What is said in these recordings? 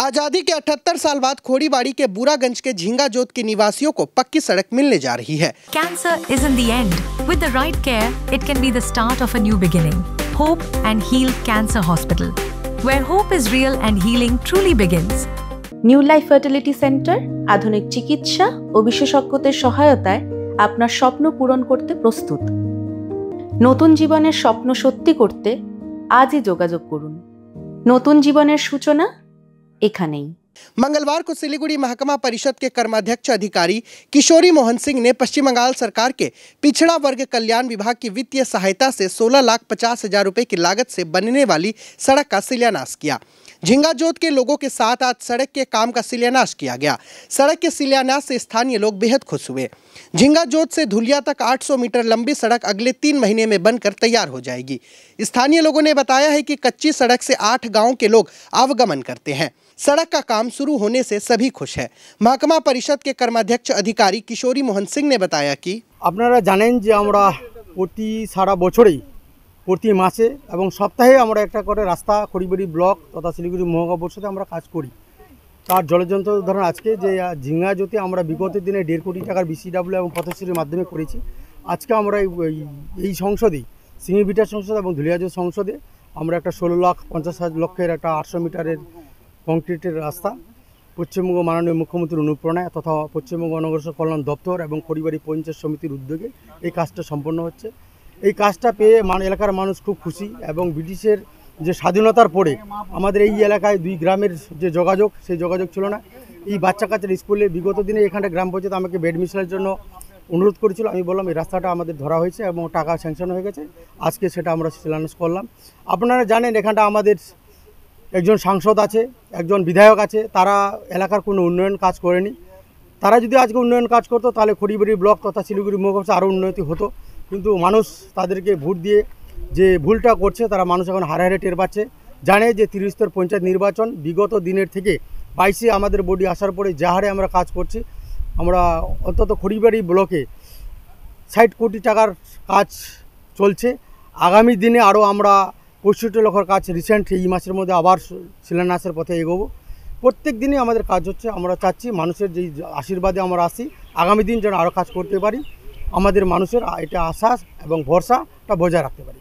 आजादी के 78 साल बाद खोड़ीबाड़ी के बुरागंज के झींगा जोत के निवासियों को पक्की सड़क मिलने जा रही है। Cancer isn't the end. With the right care, it can be the start of a new beginning. Hope and Heal Cancer Hospital, where hope is real and healing truly begins. New life fertility centre আধুনিক চিকিৎসা ও বিশেষজ্ঞদের সহায়তায় আপনার স্বপ্ন পূরণ করতে প্রস্তুত। নতুন জীবনের স্বপ্ন সত্যি করতে আজই যোগাযোগ করুন। নতুন জীবনের সূচনা এখানেই। मंगलवार को सिलीगुड़ी महकमा परिषद के कर्माध्यक्ष अधिकारी किशोरी मोहन सिंह ने पश्चिम बंगाल सरकार के पिछड़ा वर्ग कल्याण विभाग की वित्तीय सहायता से 16,50,000 रुपए की लागत से बनने वाली सड़क का शिलान्यास किया। झींगा जोत के लोगों के साथ आज सड़क के काम का शिलान्यास किया गया। सड़क के शिलान्यास से स्थानीय लोग बेहद खुश हुए। झींगा जोत से धुलिया तक 800 मीटर लंबी सड़क अगले 3 महीने में बनकर तैयार हो जाएगी। स्थानीय लोगों ने बताया है कि कच्ची सड़क से 8 गाँव के लोग आवागमन करते हैं। सड़क का काम शुरू होने से सभी खुश है। महकमा परिषद के कर्माध्यक्ष अधिकारी किशोरी मोहन सिंह ने बताया कि আপনারা জানেন যে আমরা প্রতি সারা বছরেই প্রতি মাসে এবং সপ্তাহে আমরা একটা করে রাস্তা খড়িবাড়ি ব্লক তথা শিলিগুড়ি মহকুমা পরিষদে আমরা কাজ করি। তার জলযন্ত্র ধরুন আজকে যে ঝিঙ্গা জ্যোতি আমরা বিগত দিনে 1.5 কোটি টাকার বিসিডব্লিউ এবং পথশ্রীর মাধ্যমে করেছি। আজকে আমরা এই সংসদেই সিঙ্গিভিটা সংসদ এবং ধুলিয়াজোত সংসদে আমরা একটা 16,50,00,000 একটা 800 মিটারের কংক্রিটের রাস্তা পশ্চিমবঙ্গ মাননীয় মুখ্যমন্ত্রীর অনুপ্রেরণায় তথা পশ্চিমবঙ্গ নগর কল্যাণ দপ্তর এবং খড়িবাড়ি পঞ্চায়েত সমিতির উদ্যোগে এই কাজটা সম্পন্ন হচ্ছে। এই কাজটা পেয়ে এলাকার মানুষ খুব খুশি এবং ব্রিটিশের যে স্বাধীনতার পরে আমাদের এই এলাকায় 2 গ্রামের যে যোগাযোগ সেই যোগাযোগ ছিল না। এই বাচ্চা কাচ্চার স্কুলে বিগত দিনে এখানে গ্রাম পঞ্চায়েত আমাকে বেড মিশনের জন্য অনুরোধ করেছিল। আমি বললাম এই রাস্তাটা আমাদের ধরা হয়েছে এবং টাকা স্যাংশন হয়ে গেছে, আজকে সেটা আমরা শিলান্যাস করলাম। আপনারা জানেন এখানটা আমাদের একজন সাংসদ আছে, একজন বিধায়ক আছে, তারা এলাকার কোনো উন্নয়ন কাজ করেনি। তারা যদি আজকে উন্নয়ন কাজ করতো তাহলে খড়িবাড়ি ব্লক তথা শিলিগুড়ি মহকুমা আরও উন্নতি হতো। কিন্তু মানুষ তাদেরকে ভোট দিয়ে যে ভুলটা করছে তারা মানুষ এখন হারে হারে টের পাচ্ছে। জানে যে 30 স্তর পঞ্চায়েত নির্বাচন বিগত দিনের থেকে 22-এ আমাদের বডি আসার পরে যা হারে আমরা কাজ করছি, আমরা অন্তত খড়িবাড়ি ব্লকে 60 কোটি টাকার কাজ চলছে। আগামী দিনে আরও আমরা 65 লক্ষের কাজ রিসেন্ট এই মাসের মধ্যে আবার শিলান্যাসের পথে এগোবো। প্রত্যেক দিনই আমাদের কাজ হচ্ছে। আমরা চাচ্ছি মানুষের যেই আশীর্বাদে আমরা আসি আগামী দিন যেন আরও কাজ করতে পারি, আমাদের মানুষের এটা আশা এবং ভরসাটা বজায় রাখতে পারি।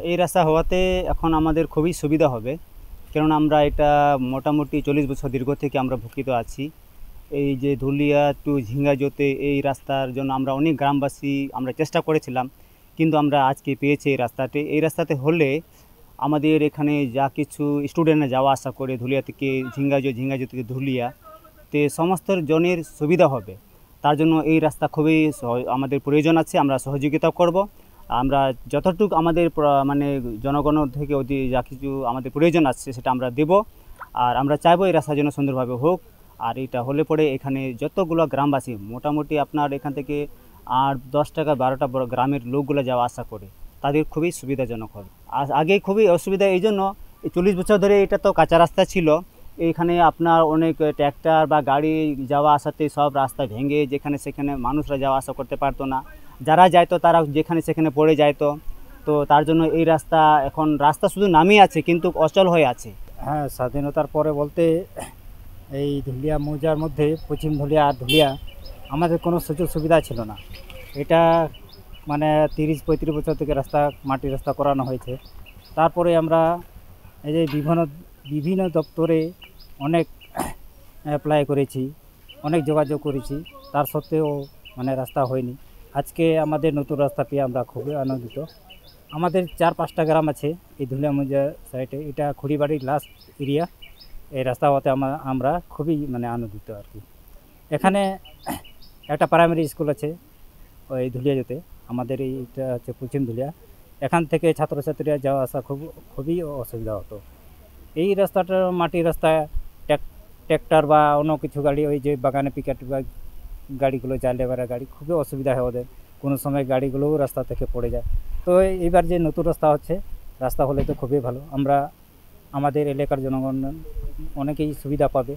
এই রাস্তা হওয়াতে এখন আমাদের খুবই সুবিধা হবে, কেননা আমরা এটা মোটামুটি 40 বছর দীর্ঘ থেকে আমরা ভুক্ত আছি। এই যে ধুলিয়া টু ঝিঙ্গা জোতে এই রাস্তার জন্য আমরা অনেক গ্রামবাসী আমরা চেষ্টা করেছিলাম, কিন্তু আমরা আজকে পেয়েছি এই রাস্তাটি। এই রাস্তাতে হলে আমাদের এখানে যা কিছু স্টুডেন্টরা যাওয়া আসা করে ধুলিয়া থেকে ঝিঙ্গাজো থেকে ধুলিয়া তে সমস্ত জনের সুবিধা হবে। তার জন্য এই রাস্তা খুবই আমাদের প্রয়োজন আছে। আমরা সহযোগিতা করব। আমরা যতটুকু আমাদের মানে জনগণ থেকে যা কিছু আমাদের প্রয়োজন আছে সেটা আমরা দেব। আর আমরা চাইবো এই রাস্তা যেন সুন্দরভাবে হোক। আর এটা হলে পরে এখানে যতগুলো গ্রামবাসী মোটামুটি আপনার এখান থেকে 8-10 টাকা 12টা বড় গ্রামের লোকগুলো যাওয়া আসা করে তাদের খুবই সুবিধাজনক হবে। আর আগে খুবই অসুবিধা, এই জন্য 40 বছর ধরে এটা তো কাঁচা রাস্তা ছিল। এইখানে আপনার অনেক ট্র্যাক্টর বা গাড়ি যাওয়া আসাতে সব রাস্তা ভেঙে যেখানে সেখানে মানুষরা যাওয়া আসা করতে পারতো না। যারা যাইতো তারা যেখানে সেখানে পড়ে যাইতো। তো তার জন্য এই রাস্তা এখন রাস্তা শুধু নামই আছে কিন্তু অচল হয়ে আছে। হ্যাঁ, স্বাধীনতার পরে বলতে এই ধুলিয়া মৌজার মধ্যে পশ্চিম ধুলিয়া আর ধুলিয়া আমাদের কোনো সুযোগ সুবিধা ছিল না। এটা মানে 30-35 বছর থেকে রাস্তা মাটির রাস্তা করানো হয়েছে। তারপরে আমরা এই যে বিভিন্ন দপ্তরে অনেক অ্যাপ্লাই করেছি, অনেক যোগাযোগ করেছি, তার সত্ত্বেও মানে রাস্তা হয়নি। আজকে আমাদের নতুন রাস্তা পেয়ে আমরা খুবই আনন্দিত। আমাদের 4-5টা গ্রাম আছে এই ধুলিয়া মৌজা সাইডে, এটা খড়িবাড়ির লাস্ট এরিয়া। এই রাস্তা হতে আমরা খুবই মানে আনন্দিত আর কি। এখানে একটা প্রাইমারি স্কুল আছে ওই ধুলিয়া যেতে, আমাদের এইটা হচ্ছে পশ্চিম ধুলিয়া। এখান থেকে ছাত্রছাত্রীরা যাওয়া আসা খুবই অসুবিধা হতো। এই রাস্তাটা মাটির রাস্তায় ট্র্যাক্টর বা অন্য কিছু গাড়ি, ওই যে বাগানে পিকেট গাড়িগুলো যায়, লেবারের গাড়ি, খুবই অসুবিধা হয় ওদের। কোনো সময় গাড়িগুলোও রাস্তা থেকে পড়ে যায়। তো এবার যে নতুন রাস্তা হচ্ছে, রাস্তা হলে তো খুবই ভালো। আমাদের এলাকার জনগণ অনেকেই সুবিধা পাবে।